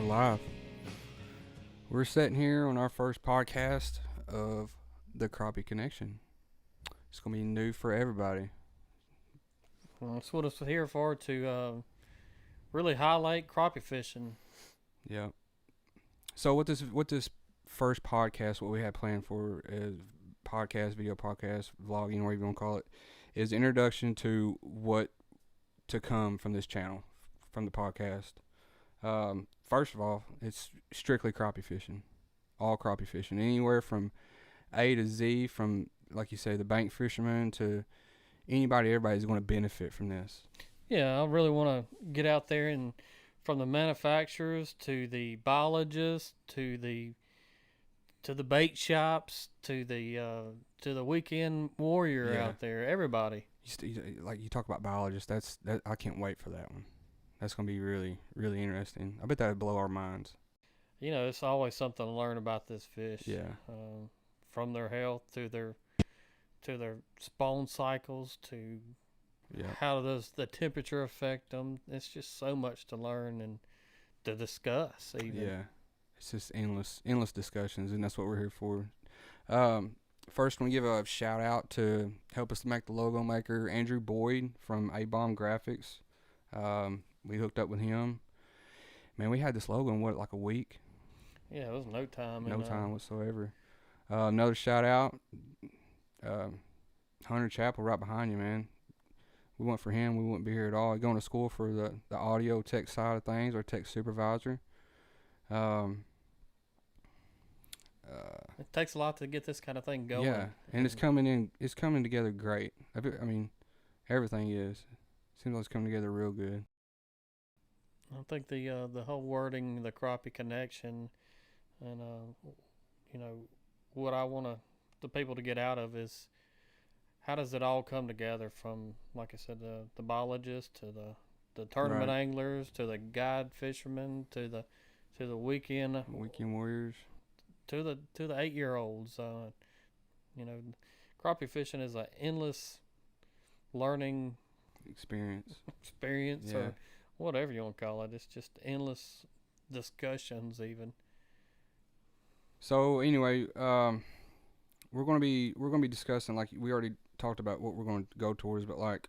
live. We're sitting here on our first podcast of the Crappie Connection. It's going to be new for everybody. Well, that's what it's here for, to really highlight crappie fishing. Yep. So what this first podcast, what we had planned for is video podcast, vlogging, whatever you want to call it, is introduction to what to come from this channel, from the podcast. First of all, it's strictly crappie fishing. All crappie fishing. Anywhere from A to Z, from, like you say, the bank fishermen to everybody's going to benefit from this. Yeah, I really want to get out there, and from the manufacturers to the biologists to the bait shops to the weekend warrior out there, everybody. Like you talk about biologists, that I can't wait for that one. That's going to be really, really interesting. I bet that would blow our minds. You know, it's always something to learn about this fish. Yeah. From their health to their spawn cycles to how does the temperature affect them. It's just so much to learn and to discuss even. Yeah. It's just endless discussions, and that's what we're here for. First, I want to give a shout out to help us to make the logo maker, Andrew Boyd from A-Bomb Graphics. We hooked up with him. Man, we had this logo in like a week? Yeah, it was no time. No time whatsoever. Another shout out, Hunter Chappell right behind you, man. We went for him. We wouldn't be here at all. Going to school for the audio tech side of things, or tech supervisor. It takes a lot to get this kind of thing going. Yeah, and it's coming together great. I mean, everything is. Seems like it's coming together real good. I think the whole wording, the Crappie Connection, and what I want the people to get out of is how does it all come together, from, like I said, the biologists to the tournament anglers to the guide fishermen to the weekend warriors to the 8-year-olds. Crappie fishing is an endless learning experience, or whatever you want to call it. It's just endless discussions even. So anyway, we're gonna be discussing, like we already talked about what we're going to go towards, but like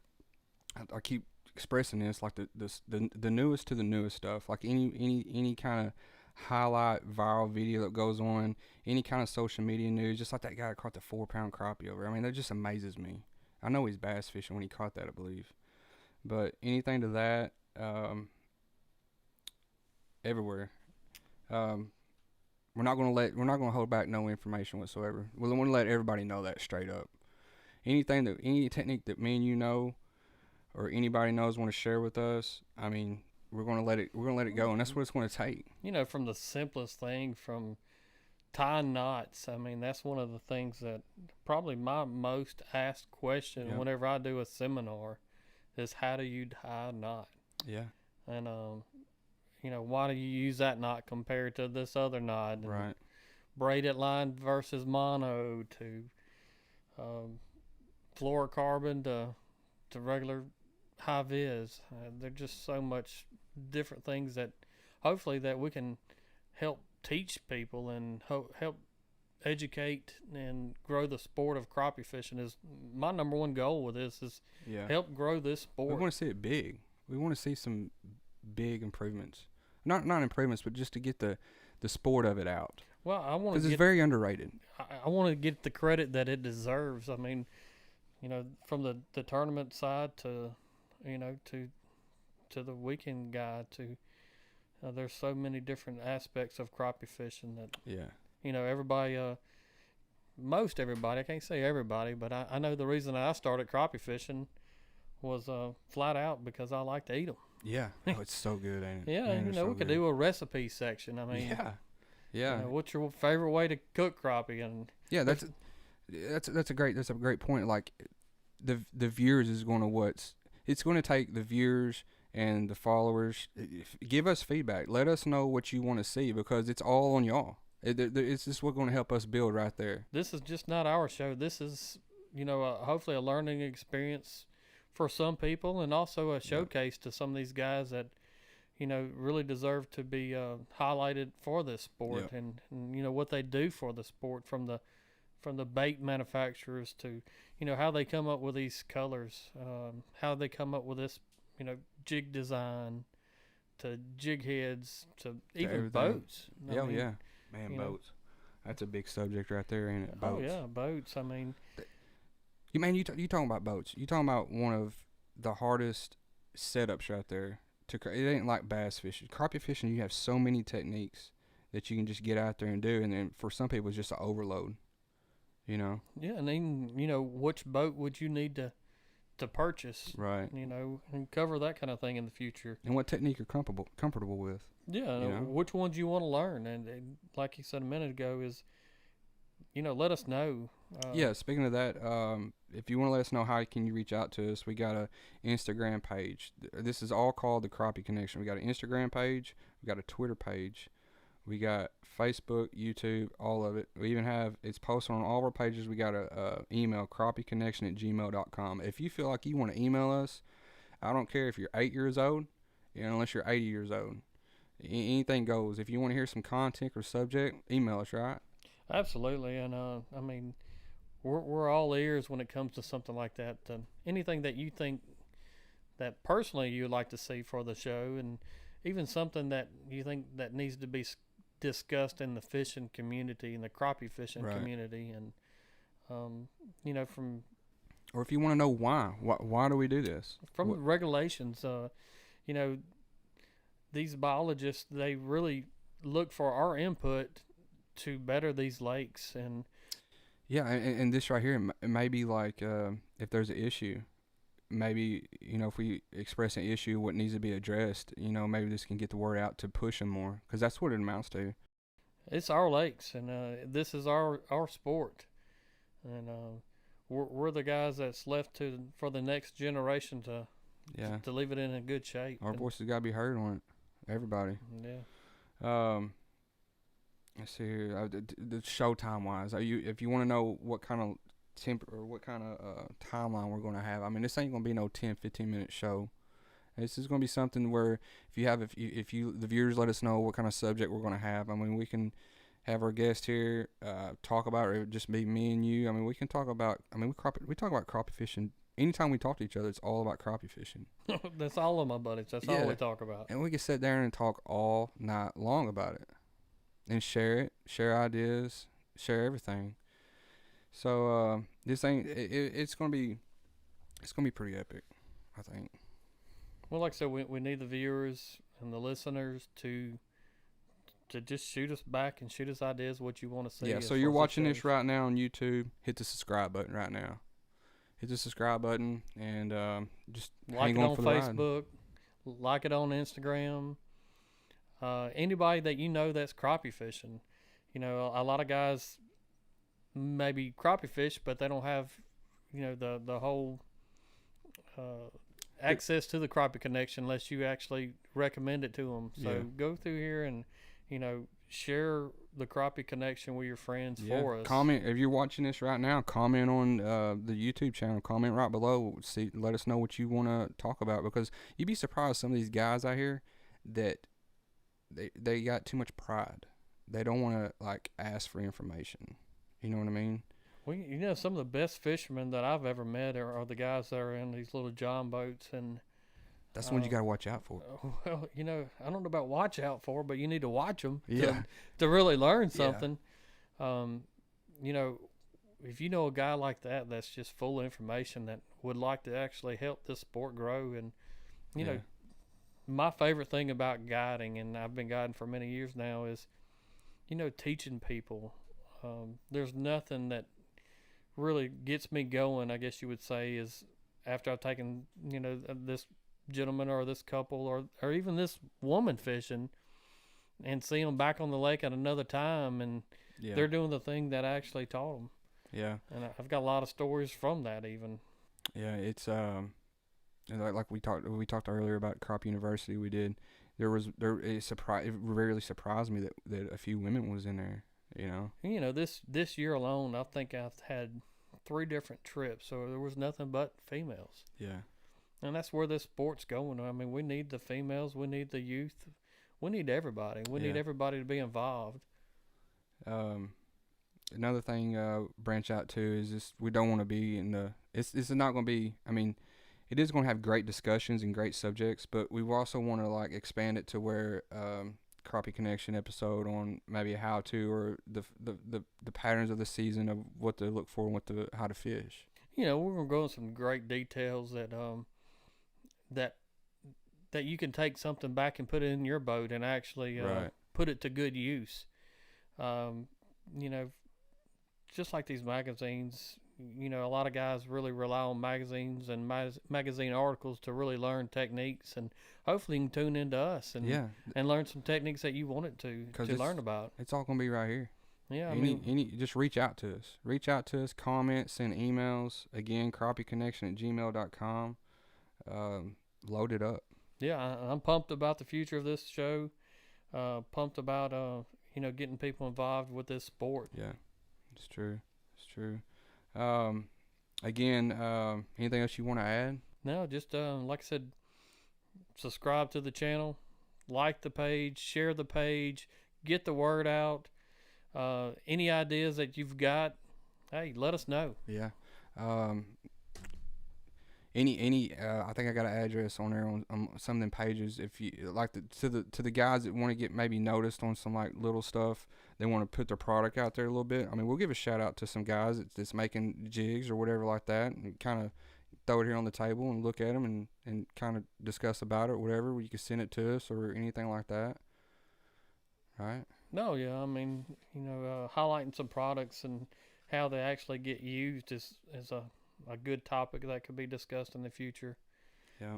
I keep expressing this, like the newest to the newest stuff, like any kind of highlight viral video that goes on, any kind of social media news, just like that guy that caught the 4-pound crappie over. I mean, that just amazes me. I know he's bass fishing when he caught that, I believe, but anything to that, everywhere. We're not gonna hold back no information whatsoever. We want to let everybody know that straight up. Any technique that me and you know, or anybody knows, want to share with us, I mean, we're gonna let it go, and that's what it's going to take. From the simplest thing, from tying knots. I mean, that's one of the things that probably my most asked question whenever I do a seminar is, how do you tie a knot? Yeah. And why do you use that knot compared to this other knot? Right. Braided line versus mono, to fluorocarbon to regular high vis. They're just so much different things that hopefully that we can help teach people and help educate and grow the sport of crappie fishing. Is my number one goal with this, is help grow this sport. We want to see it big. We want to see some big improvements. Not improvements, but just to get the sport of it out. Well, I want to, because it's very underrated. I want to get the credit that it deserves. I mean, from the tournament side to the weekend guy to there's so many different aspects of crappie fishing that everybody, most everybody, I can't say everybody, but I know the reason I started crappie fishing was flat out because I like to eat them. Yeah. Oh, it's so good, ain't it? Yeah. Man, we could do a recipe section. I mean, yeah. What's your favorite way to cook crappie? And that's a great point. Like the viewers is going to it's going to take the viewers and the followers. Give us feedback. Let us know what you want to see, because it's all on y'all. It's just what's going to help us build right there. This is just not our show. This is, hopefully a learning experience for some people, and also a showcase to some of these guys that, really deserve to be highlighted for this sport, Yep. and what they do for the sport, from the bait manufacturers to how they come up with these colors, how they come up with this jig design, to jig heads, to even everything. boats. Yeah, yeah. Man, you know, boats. That's a big subject right there, ain't it? oh Boats. yeah, boats. I mean, You talking about boats? You talking about one of the hardest setups right there. It ain't like bass fishing. Crappie fishing, you have so many techniques that you can just get out there and do, and then for some people, it's just an overload. You know. yeah, and then which boat would you need to purchase? Right. And cover that kind of thing in the future. And what technique you're comfortable with. Yeah, You know? which ones you want to learn, and like you said a minute ago, is let us know. Yeah, speaking of that, if you want to let us know how can you reach out to us, we got a Instagram page. This is all called the Crappie Connection. We got an Instagram page, we got a Twitter page, we got Facebook, YouTube, all of it. We even have it's posted on all of our pages. We got a email, crappieconnection@gmail.com. If you feel like you want to email us, I don't care if you're 8 years old, unless you're 80 years old. Anything goes. If you want to hear some content or subject, email us, right? Absolutely, and I mean, we're all ears when it comes to something like that. Anything that you think that personally you'd like to see for the show, and even something that you think that needs to be discussed in the fishing community, in the crappie fishing Right. community, and from Or if you want to know why do we do this? the regulations, these biologists, they really look for our input to better these lakes. And Yeah, and this right here, it may be like if there's an issue, maybe if we express an issue, what needs to be addressed, maybe this can get the word out to push them more, because that's what it amounts to. it's our lakes, and this is our sport, and we're the guys that's left for the next generation to Yeah, leave it in a good shape. our voices gotta be heard on it. Everybody. Yeah. Let's see here. The show time wise, if you want to know what kind of timeline we're gonna have, I mean, this ain't gonna be no 10-15 minute show. This is gonna be something where if you the viewers let us know what kind of subject we're gonna have. I mean, we can have our guest here talk about it. It would just be me and you. I mean, we can talk about. I mean, we talk about crappie fishing. Anytime we talk to each other, it's all about crappie fishing. That's all of my buddies. That's all we talk about. And we can sit there and talk all night long about it, and share ideas, share everything. So this it's gonna be pretty epic, I think. Well, like I said, we need the viewers and the listeners to just shoot us back and shoot us ideas what you want to see. Yeah, so you're watching this right now on YouTube. Hit the subscribe button right now. Hit the subscribe button and just like hang it on on for the ride. Facebook, like it on Instagram. Anybody that that's crappie fishing, a lot of guys maybe crappie fish, but they don't have the whole access to the Crappie Connection unless you actually recommend it to them. So go through here and share the Crappie Connection with your friends for us. Comment if you're watching this right now. Comment on the YouTube channel. Comment right below. Let us know what you want to talk about, because you'd be surprised some of these guys out here that they got too much pride. They don't want to like ask for information. You know what I mean? Well, some of the best fishermen that I've ever met are the guys that are in these little john boats, and that's the ones you got to watch out for. Well, I don't know about watch out for, but you need to watch them Yeah. to really learn something. If you know a guy like that that's just full of information that would like to actually help this sport grow, and my favorite thing about guiding, and I've been guiding for many years now, is teaching people. There's nothing that really gets me going, I guess you would say, is after I've taken this gentleman or this couple or even this woman fishing and see them back on the lake at another time, and they're doing the thing that I actually taught them. Yeah. And I've got a lot of stories from that even. Yeah, it's like we talked earlier about Crop University. We did. It rarely surprised me that a few women was in there. This year alone, I think I've had 3 different trips, so there was nothing but females. Yeah. And that's where this sport's going. I mean, we need the females, we need the youth, we need everybody. We need Yeah. everybody to be involved. Another thing, branch out to is just we don't want to be in the. It's not going to be. I mean, it is going to have great discussions and great subjects, but we also want to like expand it to where Crappie Connection episode on maybe a how to or the patterns of the season of what to look for and how to fish. You know, we're gonna go into some great details that that you can take something back and put it in your boat and actually Right. put it to good use. You know, just like these magazines, you know, a lot of guys really rely on magazines and magazine articles to really learn techniques, and hopefully you can tune into us and Yeah, and learn some techniques that you wanted to learn about. it's all going to be right here. Yeah, I mean, Just reach out to us. Reach out to us, comment, send emails. Again, crappieconnection@gmail.com. Load it up. yeah, I'm pumped about the future of this show. Pumped about you know, getting people involved with this sport. Yeah, it's true. It's true. Again, anything else you want to add? No, just like I said, subscribe to the channel, like the page, share the page, get the word out. Any ideas that you've got, hey, let us know. Yeah. I think I got an address on there on some of them pages. If you like to the guys that want to get maybe noticed on some like little stuff, they want to put their product out there a little bit. I mean, we'll give a shout out to some guys that's making jigs or whatever like that, and kind of throw it here on the table and look at them and kind of discuss about it or whatever. You can send it to us or anything like that. Right? No, yeah, I mean, you know, highlighting some products and how they actually get used is a good topic that could be discussed in the future. Yeah.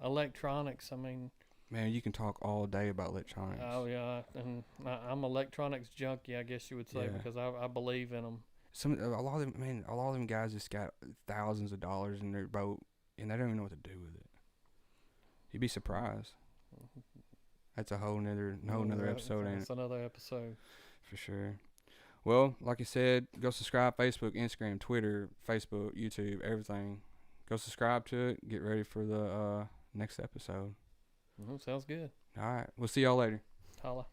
Electronics, I mean, Man, you can talk all day about electronics. oh yeah, and I'm electronics junkie, I guess you would say, Yeah. because I believe in them. A lot of them guys just got thousands of dollars in their boat and they don't even know what to do with it. You'd be surprised. That's a whole nother episode, ain't it? That's another episode. For sure. Well, like I said, go subscribe Facebook, Instagram, Twitter, Facebook, YouTube, everything. Go subscribe to it. Get ready for the next episode. Sounds good. All right. We'll see y'all later. Holla.